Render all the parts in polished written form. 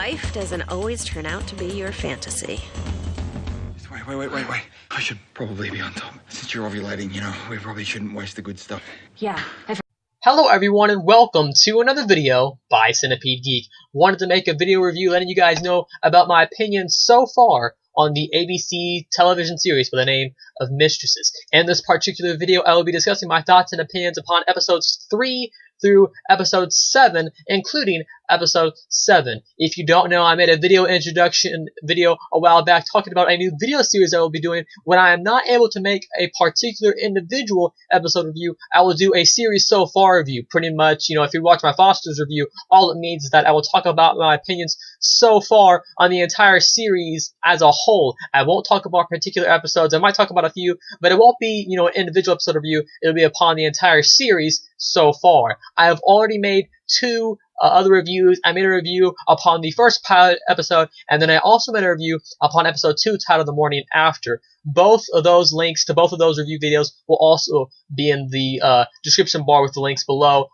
Life doesn't always turn out to be your fantasy. Wait. I should probably be on top. Since you're ovulating, we probably shouldn't waste the good stuff. Yeah. Hello everyone and welcome to another video by Centipede Geek. Wanted to make a video review letting you guys know about my opinions so far on the ABC television series by the name of Mistresses. In this particular video, I will be discussing my thoughts and opinions upon episodes 3 through episode 7, including episode 7. If you don't know, I made a video introduction video a while back talking about a new video series I will be doing. When I am not able to make a particular individual episode review, I will do a series so far review. Pretty much, if you watch my Foster's review, all it means is that I will talk about my opinions so far on the entire series as a whole. I won't talk about particular episodes. I might talk about a few, but it won't be, an individual episode review. It'll be upon the entire series so far. I have already made two other reviews. I made a review upon the first pilot episode, and then I also made a review upon episode 2 titled The Morning After. Both of those links to both of those review videos will also be in the description bar with the links below,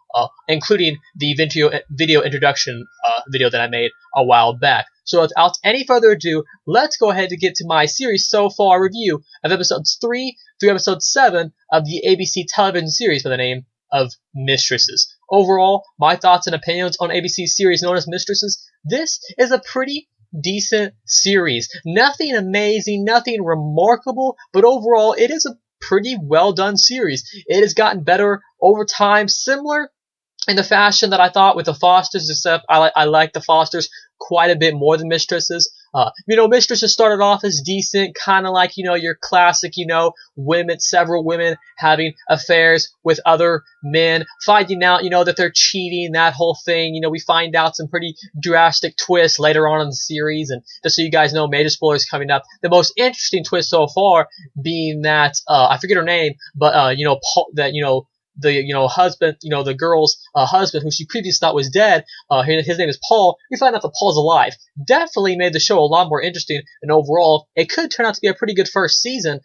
including the video introduction video that I made a while back. So without any further ado, let's go ahead and get to my series so far review of episodes 3 through episode 7 of the ABC television series by the name of Mistresses. Overall, my thoughts and opinions on ABC's series known as Mistresses. This is a pretty decent series. Nothing amazing, nothing remarkable, but overall it is a pretty well done series. It has gotten better over time, similar in the fashion that I thought with the Fosters, except I like the Fosters quite a bit more than Mistresses. Mistresses started off as decent, kind of like, your classic, several women having affairs with other men, finding out, that they're cheating, that whole thing. We find out some pretty drastic twists later on in the series, and just so you guys know, major spoilers coming up. The most interesting twist so far being that, I forget her name, but, Paul, that, the husband, the girl's husband, who she previously thought was dead, his name is Paul. We find out that Paul's alive. Definitely made the show a lot more interesting, and overall, it could turn out to be a pretty good first season,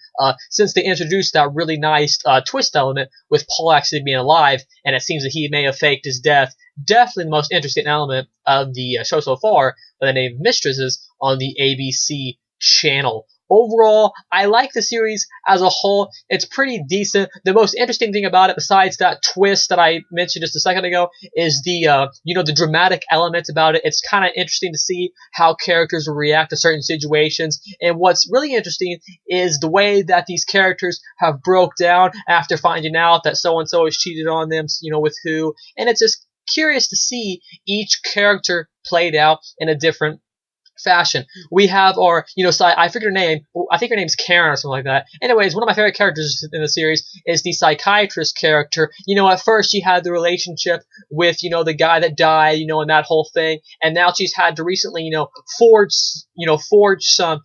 since they introduced that really nice twist element with Paul actually being alive, and it seems that he may have faked his death. Definitely the most interesting element of the show so far, by the name of Mistresses on the ABC channel. Overall, I like the series as a whole. It's pretty decent. The most interesting thing about it, besides that twist that I mentioned just a second ago, is the, the dramatic elements about it. It's kind of interesting to see how characters will react to certain situations. And what's really interesting is the way that these characters have broke down after finding out that so-and-so has cheated on them, with who. And it's just curious to see each character played out in a different fashion. We have our, I forget her name. I think her name's Karen or something like that. Anyways, one of my favorite characters in the series is the psychiatrist character. At first she had the relationship with, the guy that died, and that whole thing. And now she's had to recently, forge some,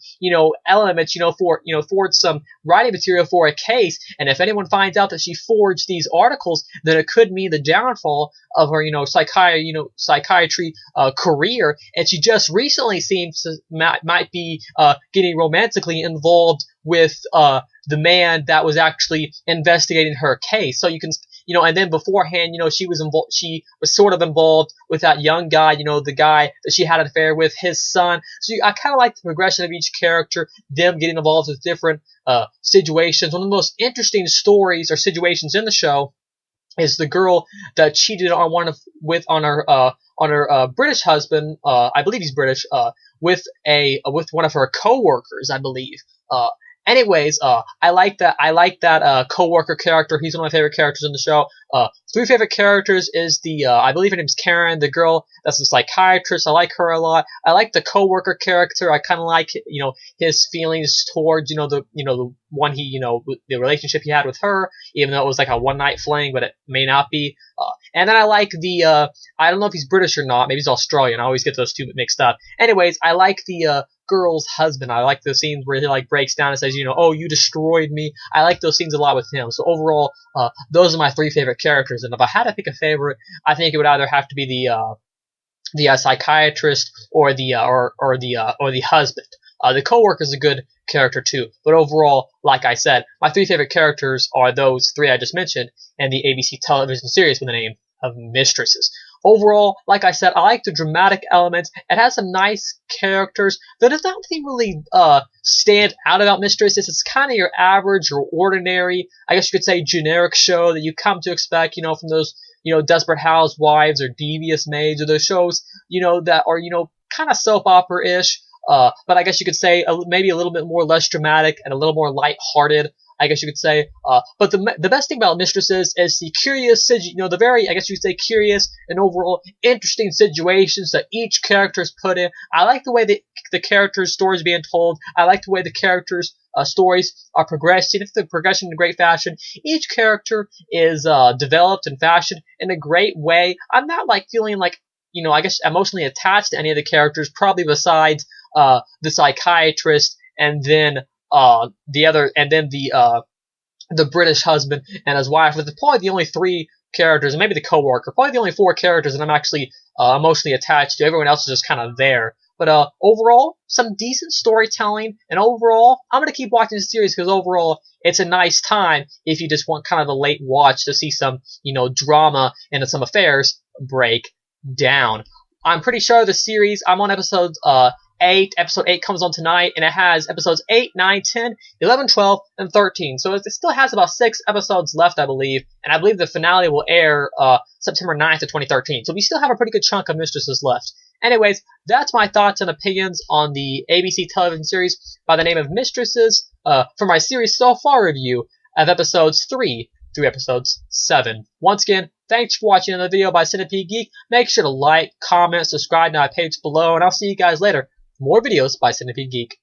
elements, forge some writing material for a case. And if anyone finds out that she forged these articles, then it could mean the downfall of her, psychiatry career. And she just recently seems to might be getting romantically involved with the man that was actually investigating her case. So you can, and then beforehand, she was sort of involved with that young guy, the guy that she had an affair with, his son. So I kind of like the progression of each character, them getting involved with different situations. One of the most interesting stories or situations in the show is the girl that cheated on her British husband. I believe he's British. With one of her co-workers, I believe. Anyways, I like that co-worker character. He's one of my favorite characters in the show. Three favorite characters is the, I believe her name's Karen, the girl that's a psychiatrist. I like her a lot. I like the co-worker character. I kind of like, his feelings towards, the one the relationship he had with her, even though it was like a one-night fling, but it may not be. And then I like the, I don't know if he's British or not. Maybe he's Australian. I always get those two mixed up. Anyways, I like the, girl's husband. I like those scenes where he breaks down and says, oh, you destroyed me. I like those scenes a lot with him. So overall, those are my three favorite characters. And if I had to pick a favorite, I think it would either have to be the psychiatrist or the husband. The co-worker is a good character too, but overall, like I said, my three favorite characters are those three I just mentioned, and the ABC television series with the name of Mistresses. Overall, like I said, I like the dramatic elements. It has some nice characters. There does nothing really stand out about Mistresses. It's kind of your average or ordinary, I guess you could say, generic show that you come to expect, from those, Desperate Housewives or Devious Maids, or those shows, that are, kind of soap opera-ish. But I guess you could say maybe a little bit more less dramatic and a little more light-hearted, I guess you could say. But the best thing about Mistresses is the curious, the very, I guess you could say, curious and overall interesting situations that each character is put in. I like the way the characters' stories being told. I like the way the characters' stories are progressing. It's the progression in great fashion. Each character is developed and fashioned in a great way. I'm not feeling I guess emotionally attached to any of the characters, probably besides the psychiatrist and then the British husband and his wife. But probably the only 3 characters, and maybe the co-worker, probably the only 4 characters that I'm actually emotionally attached to. Everyone else is just kind of there. But overall, some decent storytelling, and overall, I'm gonna keep watching this series because overall, it's a nice time if you just want kind of a late watch to see some, drama and some affairs break down. I'm pretty sure the series, I'm on episode 8. Episode 8 comes on tonight, and it has episodes 8, 9, 10, 11, 12, and 13. So it still has about 6 episodes left, I believe, and I believe the finale will air September 9th of 2013. So we still have a pretty good chunk of Mistresses left. Anyways, that's my thoughts and opinions on the ABC television series by the name of Mistresses for my series so far review of episodes 3 through episodes 7. Once again, thanks for watching another video by Centipede Geek. Make sure to like, comment, subscribe to my page below, and I'll see you guys later for more videos by Centipede Geek.